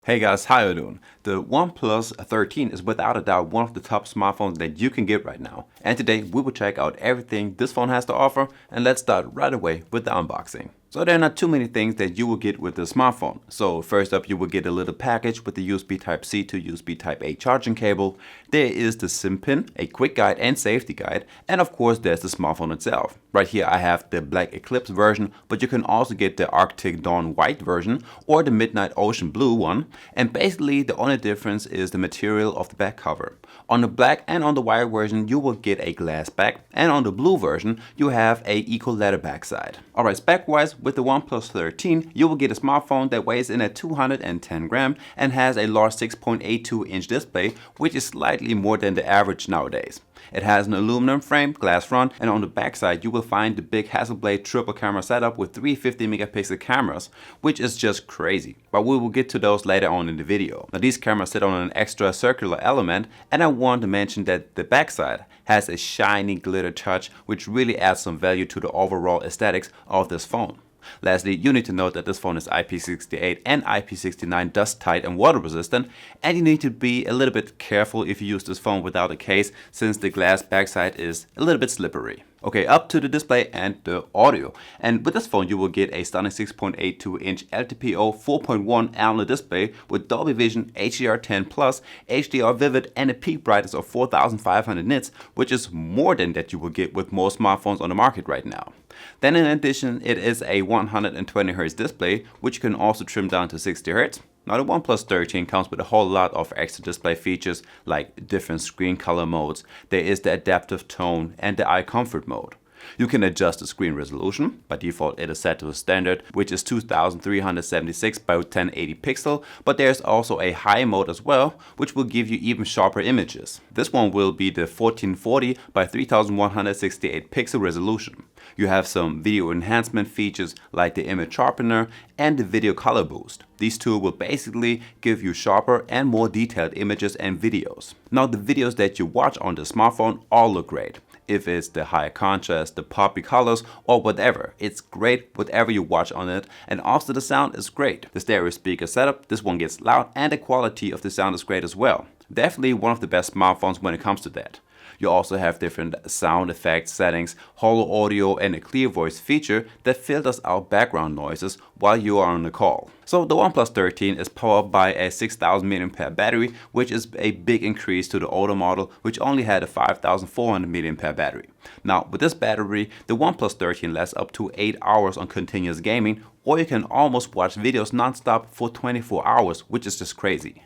Hey guys, how you doing? The OnePlus 13 is without a doubt one of the top smartphones that you can get right now. And today we will check out everything this phone has to offer, and let's start right away with the unboxing. So there are not too many things that you will get with the smartphone. So first up, you will get a little package with the USB Type-C to USB Type-A charging cable. There is the SIM pin, a quick guide and safety guide, and of course there's the smartphone itself. Right here I have the Black Eclipse version, but you can also get the Arctic Dawn White version or the Midnight Ocean Blue one. And basically the only difference is the material of the back cover. On the black and on the white version you will get a glass back, and on the blue version you have a eco leather backside. Alright, spec wise, with the OnePlus 13 you will get a smartphone that weighs in at 210 grams and has a large 6.82-inch display, which is slightly more than the average nowadays. It has an aluminum frame, glass front, and on the backside you will find the big Hasselblad triple camera setup with three 50-megapixel cameras, which is just crazy. But we will get to those later on in the video. Now these cameras sit on an extra circular element, and I want to mention that the backside has a shiny glitter touch, which really adds some value to the overall aesthetics of this phone. Lastly, you need to note that this phone is IP68 and IP69 dust tight and water resistant, and you need to be a little bit careful if you use this phone without a case, since the glass backside is a little bit slippery. Okay, up to the display and the audio. And with this phone you will get a stunning 6.82-inch LTPO 4.1 AMOLED display with Dolby Vision, HDR10+, HDR Vivid, and a peak brightness of 4500 nits, which is more than that you will get with most smartphones on the market right now. Then in addition, it is a 120Hz display, which you can also trim down to 60Hz. Now the OnePlus 13 comes with a whole lot of extra display features like different screen color modes. There is the adaptive tone and the eye comfort mode. You can adjust the screen resolution. By default it is set to a standard, which is 2376 by 1080 pixel, but there's also a high mode as well, which will give you even sharper images. This one will be the 1440 by 3168 pixel resolution. You have some video enhancement features like the image sharpener and the video color boost. These two will basically give you sharper and more detailed images and videos. Now the videos that you watch on the smartphone all look great. If it's the high contrast, the poppy colors, or whatever, it's great whatever you watch on it, and also the sound is great. The stereo speaker setup, this one gets loud, and the quality of the sound is great as well. Definitely one of the best smartphones when it comes to that. You also have different sound effects settings, holo audio, and a clear voice feature that filters out background noises while you are on the call. So the OnePlus 13 is powered by a 6000 mAh battery, which is a big increase to the older model, which only had a 5400 mAh battery. Now with this battery, the OnePlus 13 lasts up to 8 hours on continuous gaming, or you can almost watch videos non-stop for 24 hours, which is just crazy.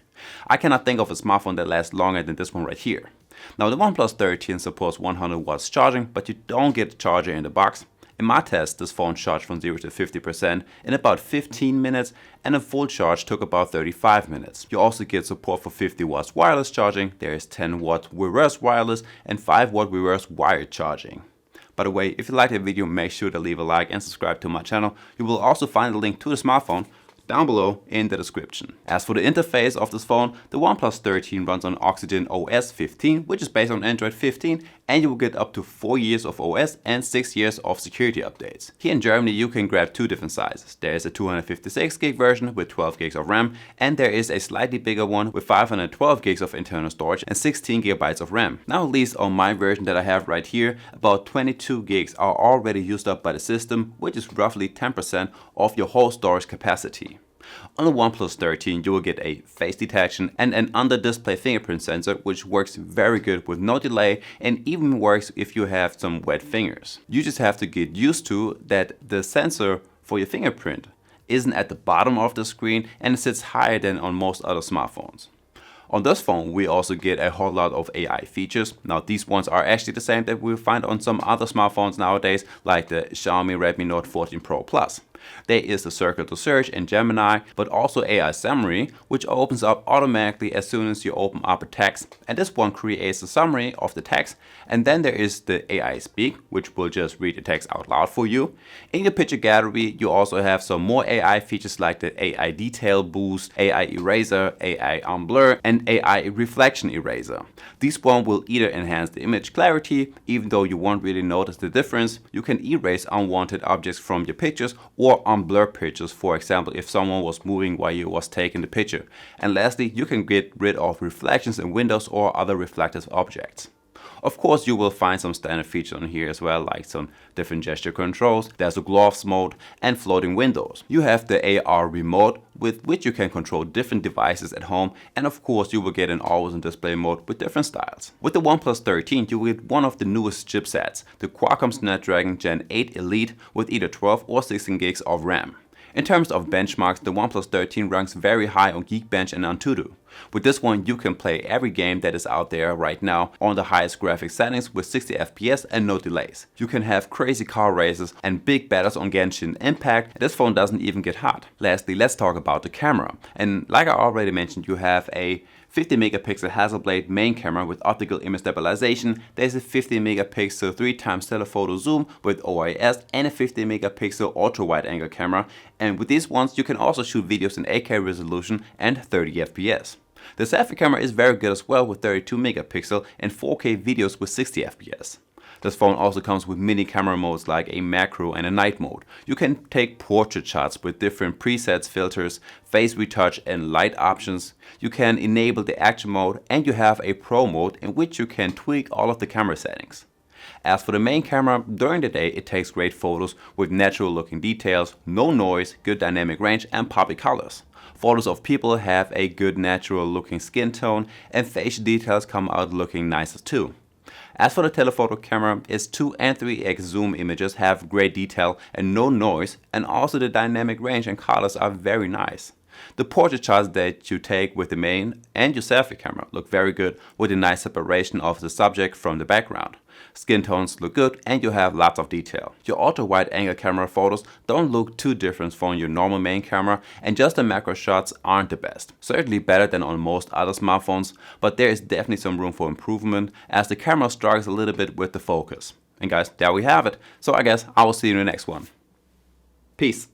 I cannot think of a smartphone that lasts longer than this one right here. Now the OnePlus 13 supports 100 watts charging, but you don't get the charger in the box. In my test, this phone charged from 0 to 50% in about 15 minutes, and a full charge took about 35 minutes. You also get support for 50 watts wireless charging. There is 10 watt reverse wireless and 5 watt reverse wired charging. By the way, if you liked the video, make sure to leave a like and subscribe to my channel. You will also find a link to the smartphone down below in the description. As for the interface of this phone, the OnePlus 13 runs on OxygenOS 15, which is based on Android 15, and you will get up to 4 years of OS and 6 years of security updates. Here in Germany you can grab two different sizes. There is a 256 gig version with 12 gigs of RAM, and there is a slightly bigger one with 512 gigs of internal storage and 16 gigabytes of RAM. Now at least on my version that I have right here, about 22 gigs are already used up by the system, which is roughly 10% of your whole storage capacity. On the OnePlus 13 you will get a face detection and an under-display fingerprint sensor, which works very good with no delay and even works if you have some wet fingers. You just have to get used to that the sensor for your fingerprint isn't at the bottom of the screen and it sits higher than on most other smartphones. On this phone we also get a whole lot of AI features. Now these ones are actually the same that we'll find on some other smartphones nowadays, like the Xiaomi Redmi Note 14 Pro Plus. There is the Circle to Search in Gemini, but also AI Summary, which opens up automatically as soon as you open up a text, and this one creates a summary of the text. And then there is the AI Speak, which will just read the text out loud for you. In your picture gallery you also have some more AI features like the AI Detail Boost, AI Eraser, AI Unblur, and AI Reflection Eraser. This one will either enhance the image clarity, even though you won't really notice the difference. You can erase unwanted objects from your pictures, or or on blur pictures, for example if someone was moving while you was taking the picture. And lastly, you can get rid of reflections in windows or other reflective objects. Of course, you will find some standard features on here as well, like some different gesture controls. There's a gloves mode and floating windows. You have the AR remote with which you can control different devices at home, and of course you will get an always on display mode with different styles. With the OnePlus 13 you will get one of the newest chipsets, the Qualcomm Snapdragon Gen 8 Elite with either 12 or 16 gigs of RAM. In terms of benchmarks, the OnePlus 13 ranks very high on Geekbench and Antutu. With this one you can play every game that is out there right now on the highest graphics settings with 60 FPS and no delays. You can have crazy car races and big battles on Genshin Impact. This phone doesn't even get hot. Lastly, let's talk about the camera. And like I already mentioned, you have a 50 megapixel Hasselblad main camera with optical image stabilization. There's a 50 megapixel 3x telephoto zoom with OIS and a 50 megapixel ultra wide angle camera. And with these ones you can also shoot videos in 8K resolution and 30 FPS. The selfie camera is very good as well with 32 megapixel and 4K videos with 60 FPS. This phone also comes with mini camera modes like a macro and a night mode. You can take portrait shots with different presets, filters, face retouch and light options. You can enable the action mode, and you have a pro mode in which you can tweak all of the camera settings. As for the main camera, during the day it takes great photos with natural looking details, no noise, good dynamic range and poppy colors. Photos of people have a good natural looking skin tone, and facial details come out looking nicer too. As for the telephoto camera, its 2 and 3x zoom images have great detail and no noise, and also the dynamic range and colors are very nice. The portrait shots that you take with the main and your selfie camera look very good with a nice separation of the subject from the background. Skin tones look good and you have lots of detail. Your ultra wide angle camera photos don't look too different from your normal main camera, and just the macro shots aren't the best. Certainly better than on most other smartphones, but there is definitely some room for improvement as the camera struggles a little bit with the focus. And guys, there we have it. So I guess I will see you in the next one. Peace.